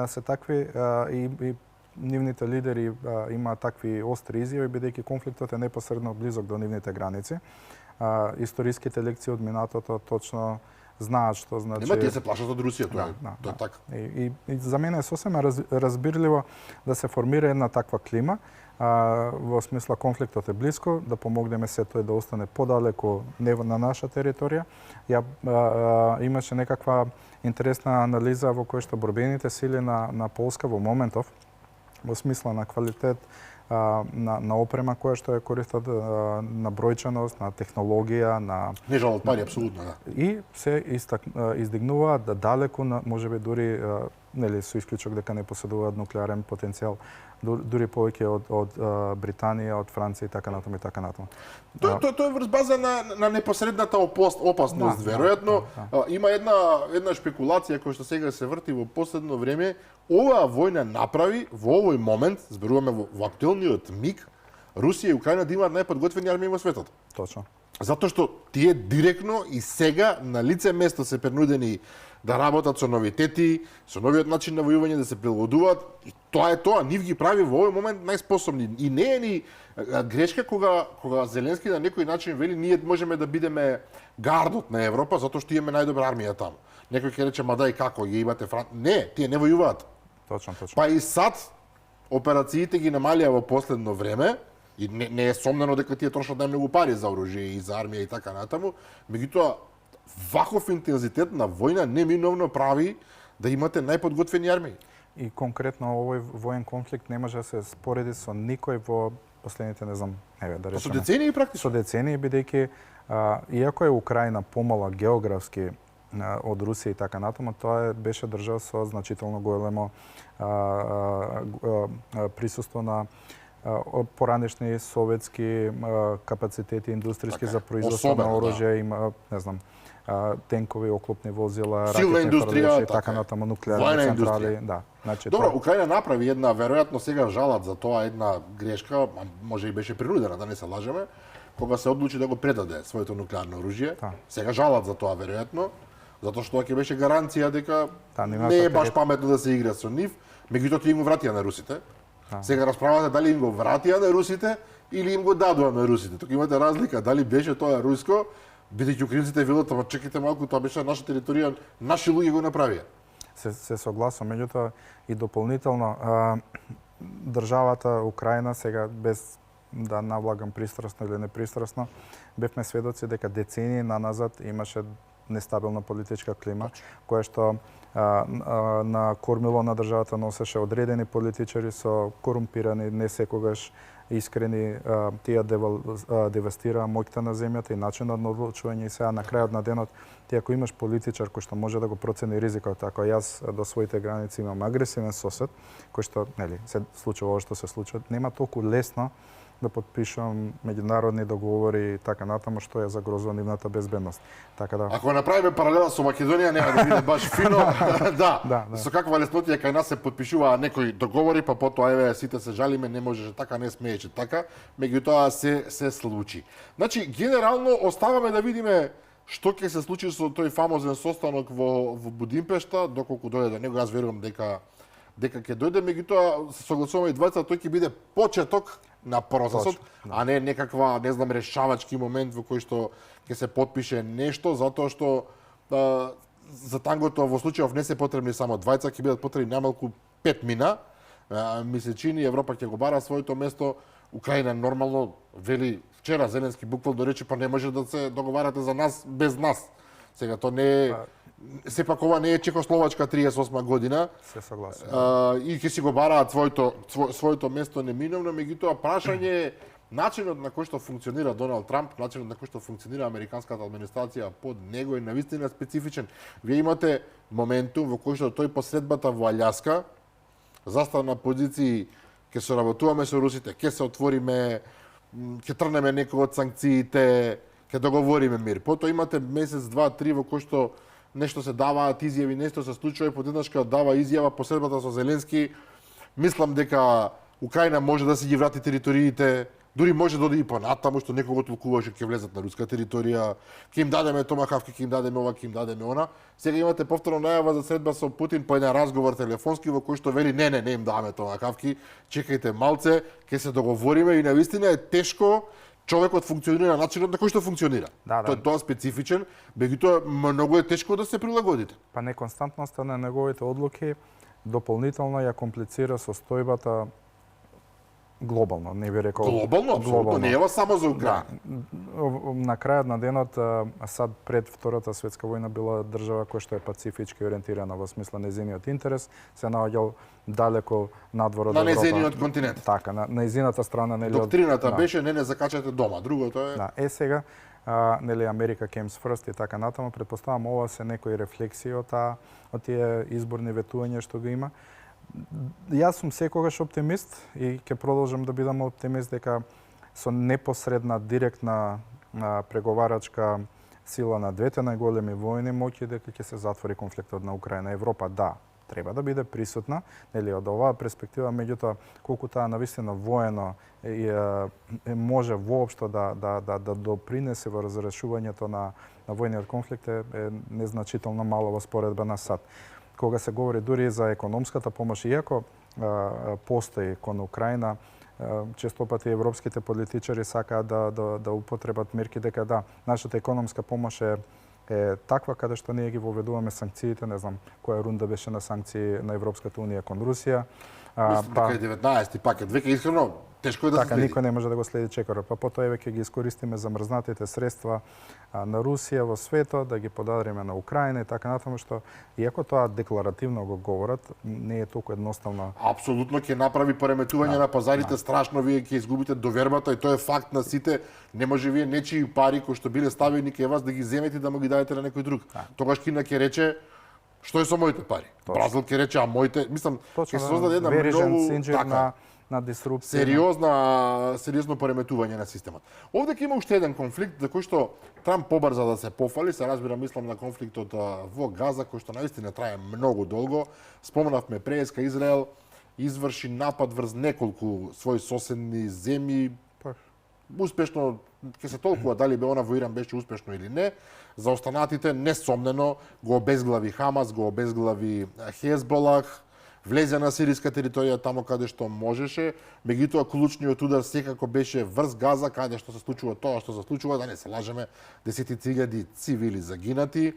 се такви и нивните лидери имаат такви остри изјави, бидејќи конфликтот е непосредно близок до нивните граници. Историските лекции од минатото точно знаат што значи... Нема тие се плашат од Русија, тоа е така. И за мене е сосема разбирливо да се формира една таква клима, во смисла конфликтот е близко, да помогнеме се тој да остане подалеку на наша територија. Имаше некаква интересна анализа во која што борбените сили на Полска во моментов, во смисла на квалитет, на опрема која што ја користат, на бројчаност, на технологија, на... Не жалат пари, апсолутно, да. И се издигнуваат далеку, можеби дури, со исклучок дека не поседуваат нуклеарен потенцијал, дури повеќе од Британија, од Франција и така натаму и така натаму. Тоа е врз база на непосредната опасност, веројатно. Има една шпекулација која што сега се врти во последно време. Оваа војна направи во овој момент, зборуваме во актуелниот миг, Русија и Украина да имаат најподготвени армии во светот. Точно. Затоа што тие директно и сега на лице место се принудени да работат со новитети, со новиот начин на војување, да се прилагодуваат, и тоа е тоа, нив ги прави во овој момент најспособни. И не е ни грешка кога Зеленски на некој начин вели ние можеме да бидеме гардот на Европа затоа што имаме најдобра армија таму. Некој ќе рече, ма дај како, ја имате Не, тие не војуваат. Точно. Па и САД операциите ги намалија во последно време, и не е сомнено дека тие трошат најмногу пари за оружје и за армија и така натаму, меѓутоа ваков интензитет на војна неминовно прави да имате најподготвени армии. И конкретно овој воен конфликт не може да се спореди со никој во последните, да речеме... Со децении практично. Со децении, бидејќи иако е Украина помала географски од Русија и така натаму, тоа беше држава со значително големо присуство на поранешни советски капацитети индустријски за производство на оружје, има, тенкови, оклопни возила, Силна ракетни индустрија, хврлежи, така така е. натаму Војна нуклеарни централи, индустрија. да. Значи Добро, тоа- Украина направи една, веројатно сега жалат за тоа, една грешка, а може и беше принудена, да не се лажеме, кога се одлучи да го предаде своето нуклеарно оружје. Да. Сега жалат за тоа, веројатно, затоа што ќе беше гаранција дека Да, нема не е така баш е. паметно да се игра со нив, меѓутоа тие им го вратија на русите. Сега расправате дали им го вратија на русите или им го дадоа на русите. Тука имате разлика, дали беше тоа руско, бидејќи украинците велат, ама чекайте малку, тоа беше наша територија, наши луѓе го направија. се согласувам, меѓутоа и дополнително државата Украина сега без да навлагам пристрасно или непристрасно, бевме сведоци дека децении наназад имаше нестабилна политичка клима, која што на кормило на државата носеше одредени политичари со корумпирани, не секогаш искрени, тие девастираа моќта на земјата и начинот на одлучување и сега на крајот на денот ти ако имаш политичар кој што може да го процени ризикот, ако јас до своите граници имам агресивен сосед, кој што, нели, се случува ова што се случува, нема толку лесно да подпишувам меѓународни договори и така натаму што ја загрозува нивната безбедност. Така да Ако направиме паралела со Македонија, нема да биде баш фино. Да. Да. Со каква леснотија кај нас се подпишуваа некои договори, па потоа еве сите се жалиме, не можеше така, не смееше така, меѓутоа се случи. Значи, генерално оставаме да видиме што ќе се случи со тој фамозен состанок во Будимпешта, доколку дојде до него, јас верувам дека ќе дојде, меѓутоа се согласуваме и двајца, тој ќе биде почеток на процесот, а не некаква, не знам, решавачки момент во кој што ќе се подпише нешто, затоа што за тангото во случајов не се потребни само двајца, ќе бидат потребни најмалку 5 мина. Ми се чини Европа ќе го бара своето место, Украина нормално вели вчера Зеленски буквално рече па не може да се договарате за нас без нас. Сега тоа не е сепак ова не е Чехословачка 38 година. се согласувам. И ќе си го бараат своето место неминовно, меѓутоа прашање е начинот на кој што функционира Доналд Трамп, начинот на кој што функционира американската администрација под него е навистина специфичен. Вие имате моментум во кој што тој посредбата во Аљаска застана на позиции ќе соработуваме со русите, ќе се отвориме, ќе трнеме некои од санкциите, ќе договориме мир. Потоа имате месец, два, три во кој што нешто се даваат изјави, нешто се случува и подеднаш кога дава изјава посредбата со Зеленски, мислам дека Украина може да си ги врати териториите, дури може да оди и понатаму, што некого толкуваше ќе влезат на руска територија, ќе им дадеме томахавки, ќе им дадеме ова, ќе им дадеме она. Сега имате повторно најава за средба со Путин по еден разговор телефонски во кој што вели не им даваме томахавки, чекајте малце, ќе се договориме и навистина е тешко човекот функционира на начинот на кој што функционира. Да. Тој е тоа специфичен, меѓутоа многу е тешко да се прилагодите. Па неконстантноста на неговите одлуки дополнително ја комплицира состојбата глобално, не би рекол. Глобално, апсолутно, не е само за Украина. На крајот на денот, САД пред Втората светска војна била држава која што е пацифички ориентирана во смисла незиниот интерес, се наоѓал далеко надвор од На Европа. незиниот континент. Така, на незината страна, нели. Доктрината беше не закачате дома, другото е... Да, сега, нели, Америка comes first и така натаму, претпоставам ова се некои рефлексии од тие изборни ветувања што ги има. Јас сум секогаш оптимист и ќе продолжам да бидам оптимист дека со непосредна, директна преговарачка сила на двете најголеми војни моќи дека ќе се затвори конфликтот на Украина. Европа, да, треба да биде присутна, нели, од оваа перспектива, меѓутоа колку таа навистина воено може воопшто да допринесе во разрешувањето на војниот конфликт е незначително мало во споредба на САД. Кога се говори дури за економската помош, иако постои кон Украина, често пати европските политичари сакаат да употребат мерки дека да, нашата економска помош е таква каде што ние ги воведуваме санкциите, не знам која рунда беше на санкции на Европската унија кон Русија. Мислам дека е 19-ти пакет, веќе искрено тешко е да така, се следи. никој не може да го следи чекорот. Па потоа еве ќе ги искористиме замрзнатите средства на Русија во светот, да ги подариме на Украина и така натаму, што иако тоа декларативно го говорат, не е толку едноставно. Апсолутно ќе направи пореметување на пазарите, страшно вие ќе изгубите довербата и тоа е факт на сите. Не може вие нечии пари кои што биле ставени кај вас да ги земете и да му ги дадете на некој друг. Тогаш Кина ќе рече Што е со моите пари? Бразил ќе рече, а моите, мислам, ќе се создаде една верижен многу синџир на дисрупција. Сериозно пореметување на системот. Овде ќе има уште еден конфликт за кој што Трамп побрза да се пофали, се разбира, мислам на конфликтот во Газа, кој што наистина трае многу долго. Спомнавме преска Израел изврши напад врз неколку своји соседни земји. Успешно, ќе се толкува дали бе она во Иран беше успешно или не. За останатите несомнено го обезглави Хамас, го обезглави Хезболах, влезе на сириска територија тамо каде што можеше, меѓутоа клучниот удар секако беше врз Газа, каде што се случува тоа што се случува, да не се лажеме, 10.000 цивили загинати.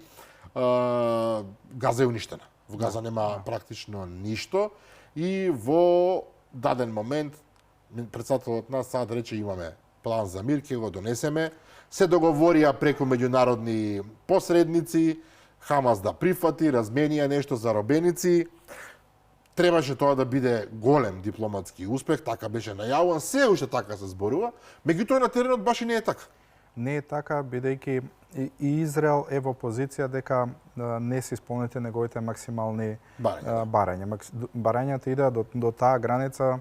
Газа е уништена. Во Газа нема практично ништо и во даден момент председателот нас сад рече имаме план за мир, ќе го донесеме. Се договорија преку меѓународни посредници, Хамас да прифати, разменија нешто заробеници. Требаше тоа да биде голем дипломатски успех, така беше најавуван, се уште така се зборува, меѓутоа на теренот баш и не е така. Не е така, бидејќи и Израел е во позиција дека не се исполнете неговите максимални барања. Барањата идеа до таа граница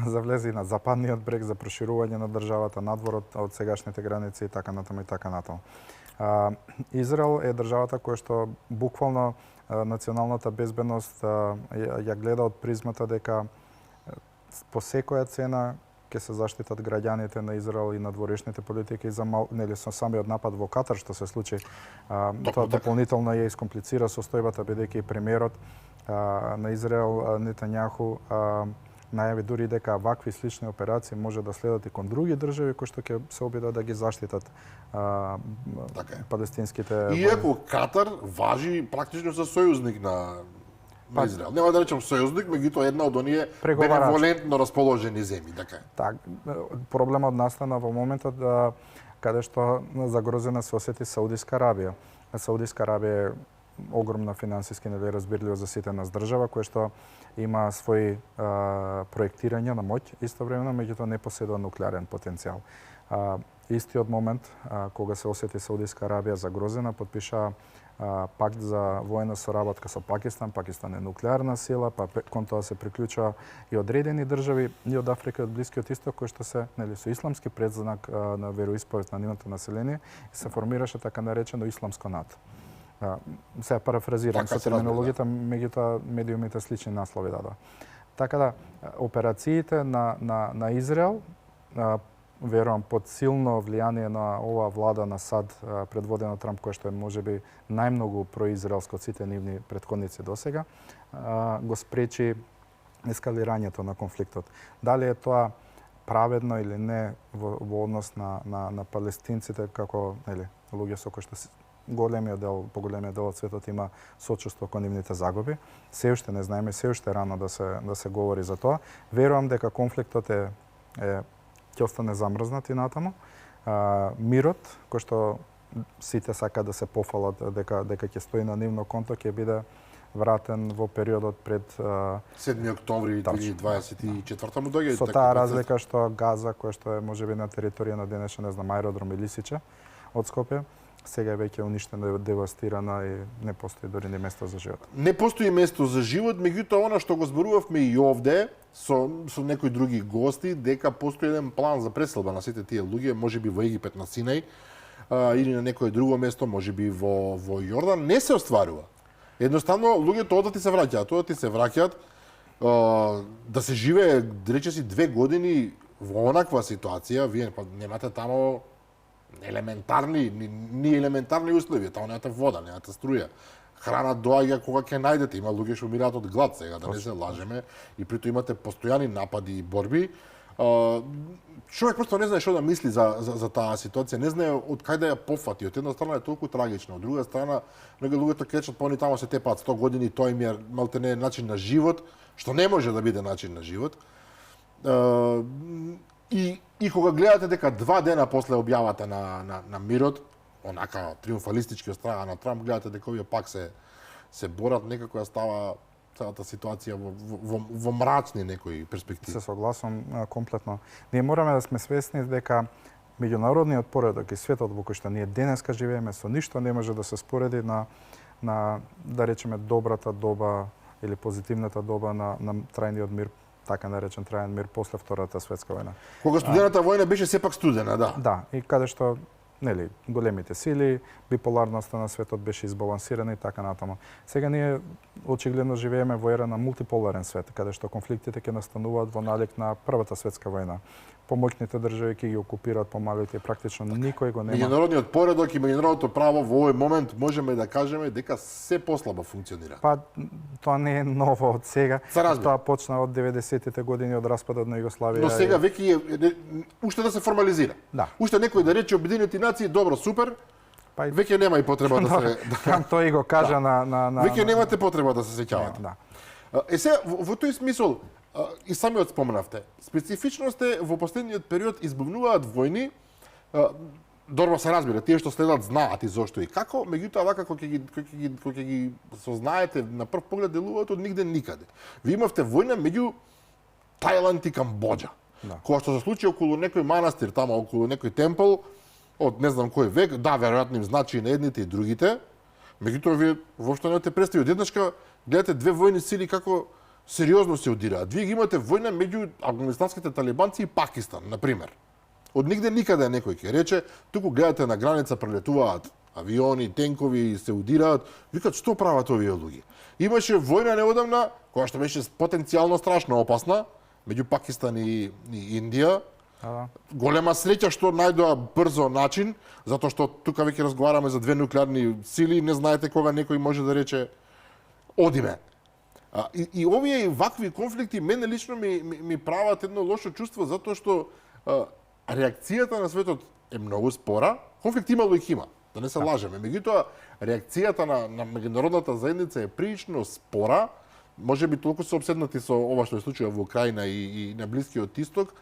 за влези на западниот брег, за проширување на државата надвор од сегашните граници и така натаму и така натаму. Израел е државата која што буквално националната безбедност ја гледа од призмата дека по секоја цена ќе се заштитат граѓаните на Израел и надворешните политики за со самиот напад во Катар што се случи. Тоа дополнително ја искомплицира состојбата бидејќи премиерот на Израел Нетањаху најави дури дека вакви слични операции може да следат и кон други држави кои што ќе се обидат да ги заштитат палестинските. Иако Катар важи практично за сојузник на Израел. Нема да речем сојузник, меѓутоа една од оние беневолентно расположени земји, така. Так, проблемот настана во моментот каде што загрозена се осети Саудиска Арабија. Саудиска Арабија е огромна финансиски разбирлива за сите нас држава, која што има своји проектирања на моќ, истовремено, меѓутоа не поседува нуклеарен потенцијал. Истиот момент, кога се осети Саудиска Арабија загрозена, подпиша пакт за воена соработка со Пакистан. Пакистан е нуклеарна сила, па кон тоа се приклучува и одредени држави и од Африка и од Блискиот Исток, кои што се со исламски предзнак на вероисповест на нивното население, и се формираше така наречено исламско НАТО. Сега парафразирам со терминологијата, меѓутоа медиумите слични наслови дадоа. Така да, операциите на Израел, верувам под силно влијание на оваа влада на САД предводена Трамп, која што е можеби најмногу произраелско од сите нивни претходници досега, го спречи ескалирањето на конфликтот. Дали е тоа праведно или не во однос на палестинците како луѓе со кои што поголемиот дел од светот има сочувство кон нивните загуби. Се уште не знаеме, се уште рано да се говори за тоа. Верувам дека конфликтот ќе остане замрзнат и натаму. Мирот, кој што сите сака да се пофалат дека ќе стои на нивно конто, ќе биде вратен во периодот пред 7 октомври 2024 му доаѓа. Со таа разлика што Газа, која што е можеби на територија на денешен, не знам, аеродром или Лисиче од Скопје, сега е веќе уништена, девастирана и не постои дори ни место за живот. Не постои место за живот, меѓутоа она што го зборувавме и овде со некои други гости, дека постои еден план за преселба на сите тие луѓе, можеби во Египет на Синај или на некое друго место, можеби во Јордан, не се остварува. Едноставно луѓето одат и се враќаат, да се живее, речиси 2 години во онаква ситуација, вие немате тамо елементарни услови, таму немате вода, немате струја. Храна доаѓа кога ќе најдете, има луѓе што умираат од глад сега, да не се лажеме, и притоа имате постојани напади и борби. Човек просто не знае што да мисли за таа ситуација, не знае од кај да ја пофати. Од една страна е толку трагично, од друга страна многу луѓето кречат па они таму се тепаат 100 години, тоа им е малтене начин на живот, што не може да биде начин на живот. И кога гледате дека 2 дена после објавата на мирот, онака триумфалистички од страна на Трамп, гледате дека овие пак се борат, некако ја става целата ситуација во мрачни некои перспективи. Се согласувам комплетно. Ние мораме да сме свесни дека меѓународниот поредок и светот во кој што ние денеска живееме со ништо не може да се спореди на на да речеме добрата доба или позитивната доба на трајниот мир, така наречен трајен мир после Втората светска војна. Кога студената војна беше сепак студена, да. Да, и каде што нели големите сили, биполарноста на светот беше избалансирана и така натаму. Сега ние очигледно живееме во ера на мултиполарен свет, каде што конфликтите ќе настануваат во налик на Првата светска војна. Помоќните држави ќе ги окупираат помалите и практично никој го нема. Меѓународниот поредок и меѓународното право во овој момент можеме да кажеме дека се послабо функционира. Па тоа не е ново од сега. Се разбира. Тоа почна од 90-тите години од распадот на Југославија. Но сега веќе е уште да се формализира. Да. Уште некој да рече Обединените нации, добро, супер, Па веќе нема и потреба да се Кам тој го кажа на веќе немате потреба да се сеќавате. Да. Сега во тој смисол и самиот споменавте, специфичност е во последниот период избавнуваат војни, добро се разбира, тие што следат знаат и зошто и како, меѓутоа вака кога ќе ги сознаете на прв поглед делуваат од нигде никаде. Ви имавте војна меѓу Тајланд и Камбоџа. Да. Кога што се случи околу некој манастир, тама околу некој темпл, од не знам кој век, да, веројатно им значи и на едните и другите, меѓутоа вие воопшто не те представи. Одеднашка гледате две војни сили како сериозно се одираат. Вие ги имате војна меѓу афганистанските талибанци и Пакистан, на пример. Од нигде никаде некој ќе рече, туку гледате на граница прелетуваат авиони, тенкови, се удираат, викат што прават овие луѓе. Имаше војна неодамна, која што беше потенцијално страшно опасна, меѓу Пакистан и Индија. Голема среќа што најдоа брзо начин, затоа што тука веќе разговараме за две нуклеарни сили, не знаете кога некој може да рече одиме. И овие вакви конфликти мене лично ми прават едно лошо чувство, затоа што реакцијата на светот е многу спора. Конфликт имало и има, да не се лажеме. Меѓутоа, реакцијата на меѓународната заедница е прилично спора. Може би толку се обседнати со ова што се случува во Украина и на Блискиот Исток,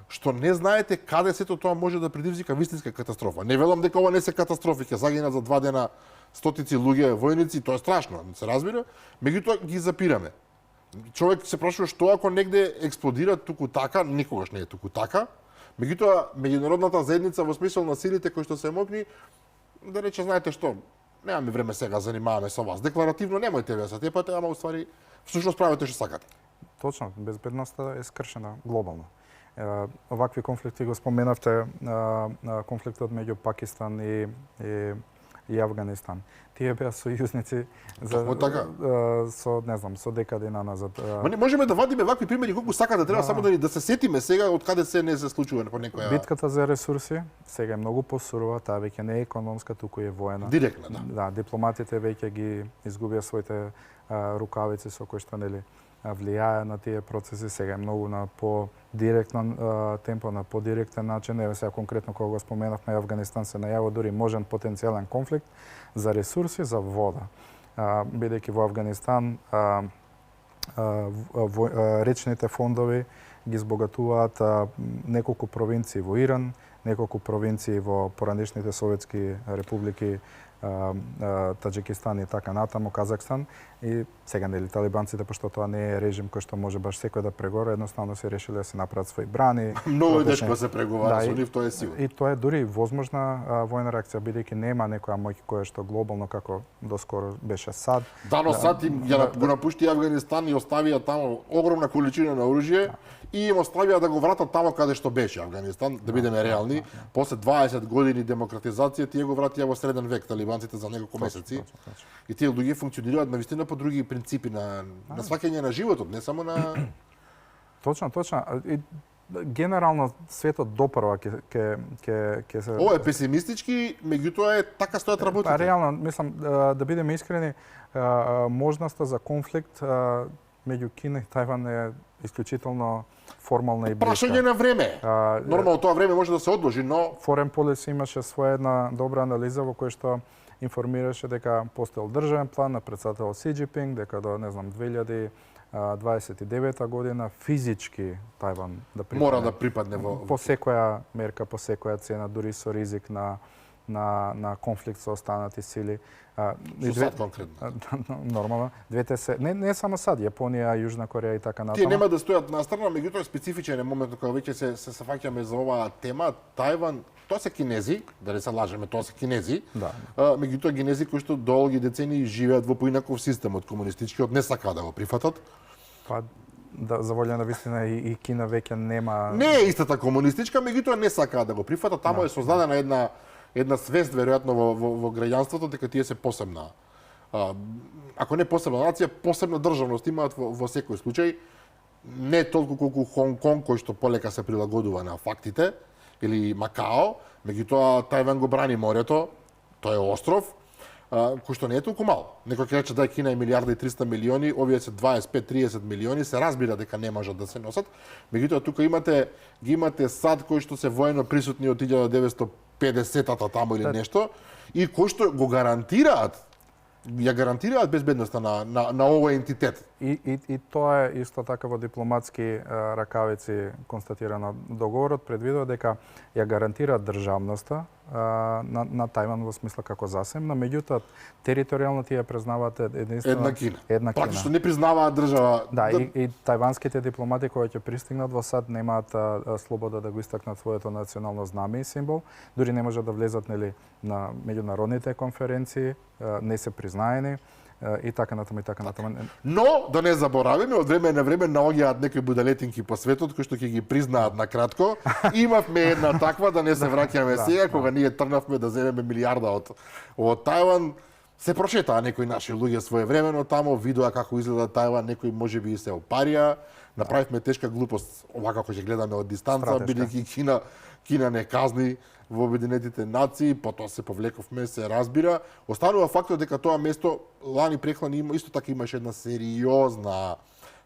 што не знаете каде сето тоа може да предизвика вистинска катастрофа. Не велам дека ова не се катастрофи, ќе загинат за 2 дена стотици луѓе, војници, тоа е страшно, се разбира, меѓутоа ги запираме. Човек се прашува што ако негде експлодира туку така, никогаш не е туку така. Меѓутоа, меѓународната заедница во смисол на силите кои што се могни, да рече, знаете што, немаме време сега, занимаваме со вас. Декларативно немојте ве се тепате, ама уствари, всушност правите што сакате. Точно, безбедноста е скршена глобално. Овакви конфликти го споменавте, конфликтот меѓу Пакистан и Авганистан. Тие беа сојузници со не знам, со декади назад. Ма не можеме да вадиме вакви примери колку сакате, треба само да се сетиме сега од каде се не се случува по некоја. Битката за ресурси сега е многу посурова, таа веќе не е економска, туку е воена. Директна, да. Да, дипломатите веќе ги изгубија своите рукавици со кои што нели влијае на тие процеси. Сега е многу на по-директен темпо, на по-директен начин. Еве сега конкретно кога го споменавме, Авганистан се најавува дури можен потенцијален конфликт за ресурси, за вода. Бидејќи во Авганистан речните фондови ги збогатуваат неколку провинции во Иран, неколку провинции во поранешните советски републики, Таџикистан и така натаму, Казахстан, и сега нели талибанците, пошто тоа не е режим кој што може баш секој да прегора, едноставно се решиле да се направат свои брани. Многу тешко се преговара со нив, тоа е сигурно. И тоа е дури возможна војна реакција, бидејќи нема некоја моќ која што глобално како доскоро беше САД. Да, но САД ја го напушти Авганистан и оставија таму огромна количина на оружје и им оставија да го вратат тамо каде што беше Авганистан, да бидеме реални. После 20 години демократизација тие го вратија во среден век талибанците за неколку месеци. И тие луѓе функционираат навистина по други принципи на сваќање на животот, не само на Точно. И генерално светот допрва ќе се. Ова е песимистички, меѓутоа е така стојат работите. Па реално, мислам да бидеме искрени, можноста за конфликт меѓу Кина и Тајван е исклучително формална и блиска. Прашање на време. Нормално тоа време може да се одложи, но Foreign Policy имаше своја една добра анализа во која што информираше дека постоел државен план на претседател Си Џинпинг, дека до 2029 година физички Тајван да припадне. Мора да припадне во по секоја мерка, по секоја цена, дури со ризик на на конфликт со останати сили. Со САД конкретно. Нормално. Двете се не само САД, Јапонија, Јужна Кореја и така натаму. Тие нема да стојат на страна, меѓутоа специфичен е моментот кога веќе се фаќаме за оваа тема. Тајван, тоа се кинези, да не се лажеме, тоа се кинези. Да. Меѓутоа кинези кои што долги децении живеат во поинаков систем од комунистичкиот, не сакаат да го прифатат. Па да, за волја на вистина и Кина веќе нема... Не е истата комунистичка, меѓутоа не сакаат да го прифатат. Таму е создадена една свест веројатно во граѓанството дека тие се посебна. Ако не посебна нација, посебна државност имаат во секој случај. Не толку колку Хонг Конг, кој што полека се прилагодува на фактите, или Макао, меѓутоа Тајван го брани морето, тоа е остров, кој што не е толку мал. Некој ќе рече да Кина е 1.300 милиони, овие се 25-30 милиони, се разбира дека не можат да се носат. Меѓутоа тука имате САД кои што се воено присутни од 1950-та таму или нешто и кои што го гарантираат безбедноста на овој ентитет. И тоа е исто така во дипломатски ракавици констатирано. Договорот предвидува дека ја гарантира државноста на Тајван во смисла како засемна, меѓутоа територијално тие признаваат единствено една Кина. Практично не признаваат држава. Да, и тајванските дипломати кои ќе пристигнат во САД немаат слобода да го истакнат своето национално знаме и символ, дури не можат да влезат на меѓународните конференции, не се признаени и така натаму. Но да не заборавиме, од време на време наоѓаат некои будалетинки по светот кои што ќе ги признаат на кратко. Имавме една таква, да не се враќаме сега, кога ние тргнавме да земеме милијарда од Тајван. Се прочетаа некои наши луѓе своевремено таму, видоа како изгледа Тајван, некои можеби и се опарија. Направивме тешка глупост, овака ако ќе гледаме од дистанца, бидејќи Кина не казни во Обединетите нации, потоа се повлековме, се разбира. Останува фактот дека тоа место лани преклани исто така имаше една сериозна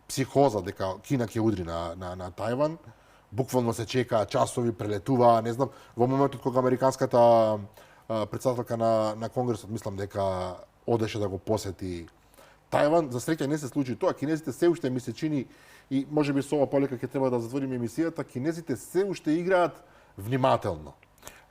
психоза дека Кина ќе удри на Тајван. Буквално се чекаа часови, прелетуваа, не знам, во моментот кога американската претседателка на Конгресот, мислам дека одеше да го посети Тајван, за среќа не се случи тоа. Кинезите се уште ми се чини и можеби со ова полека ќе треба да затвориме емисијата, кинезите се уште играат внимателно.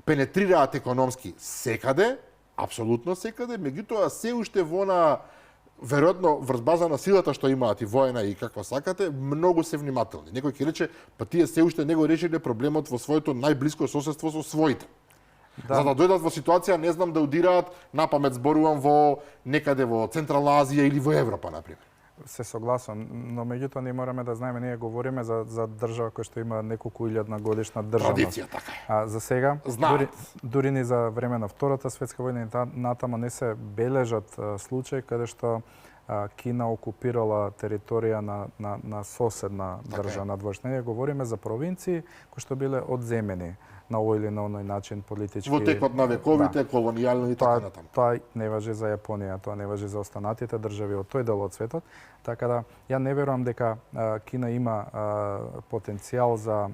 Пенетрираат економски секаде, апсолутно секаде, меѓутоа се уште веројатно врз база на силата што имаат и воена и каква сакате, многу се внимателни. Некој ќе рече, па тие се уште не го решиле проблемот во своето најблиско соседство со своите. Да. За да дојдат во ситуација, не знам, да удираат, напамет зборувам некаде во Централна Азија или во Европа, например. Се согласувам, но меѓутоа ние мораме да знаеме, ние говориме за држава која што има неколку илјадна годишна државност. Традиција, така е. За сега, дури ни за време на Втората светска војна и натаму не се бележат случаи каде што Кина окупирала територија на соседна држава надворешна. Ние говориме за провинции кои што биле одземени на овој или на оној начин политички. Во текот на вековите, колонијално и така натаму. Тоа не важи за Јапонија, тоа не важи за останатите држави од тој дел од светот. Така да, ја не верувам дека Кина има потенцијал за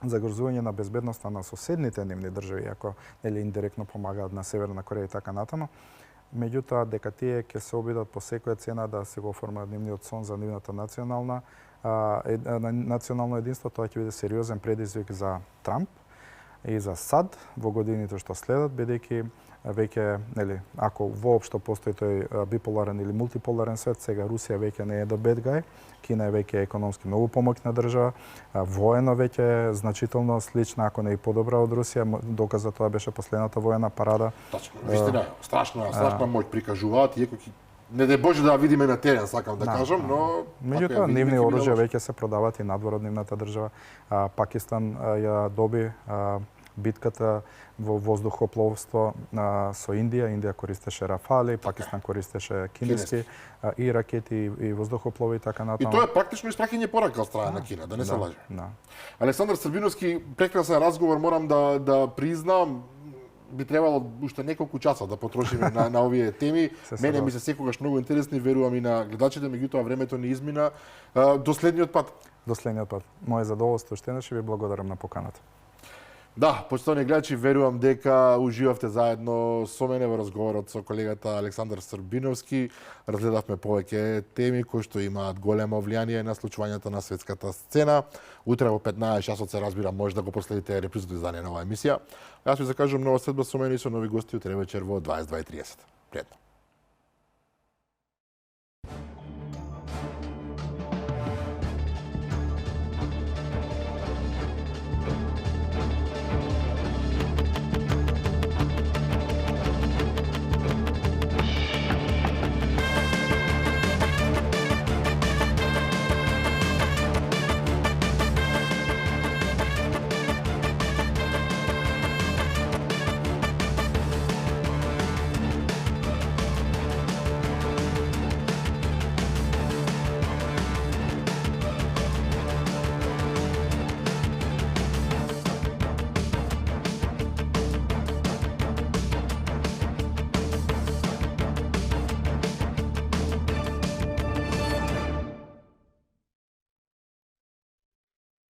загрозување на безбедноста на соседните нивни држави, ако индиректно помагаат на Северна Кореја и така натаму. Меѓутоа, дека тие ќе се обидат по секоја цена да се го оформат нивниот сон за нивната национално единство, тоа ќе биде сериозен предизвик за Трамп и за САД во годините што следат, бидејќи веќе, ако воопшто постои тој биполарен или мултиполарен свет, сега Русија веќе не е the bad guy, Кина е веќе економски многу помоќна држава, воено веќе значително слична, ако не и подобра од Русија, доказа тоа беше последната воена парада. Точно, вистина, страшна моќ прикажуваат, иако не де Боже да видиме на терен, сакам да кажам, но меѓутоа нивни оружја веќе се продаваат и надвор од нивната држава. Пакистан ја доби битката во воздухопловство со Индија. Индија користеше Рафали, Пакистан користеше кинески и ракети и воздухоплови и така натаму. И тоа е практично испраќање порака од страна на Кина, да не се лаже. Александар Србиновски, прекрасен разговор, морам да признам, би требало уште неколку часа да потрошиме на овие теми. Мене ми се секогаш многу интересни, верувам и на гледачите, меѓутоа времето ни измина. До следниот пат. До следниот пат. Моје задоволство, уште еднаш ви благодарам на поканата. Да, почитувани гледачи, верувам дека уживавте заедно со мене во разговорот со колегата Александар Србиновски. Разгледавме повеќе теми кои што имаат големо влијание на случувањата на светската сцена. Утре во 15 часот се разбира, може да го проследите репризното издание на оваа емисија. Јас ви закажувам нова следба со мене и со нови гости утре вечер во 22:30. Пријатно.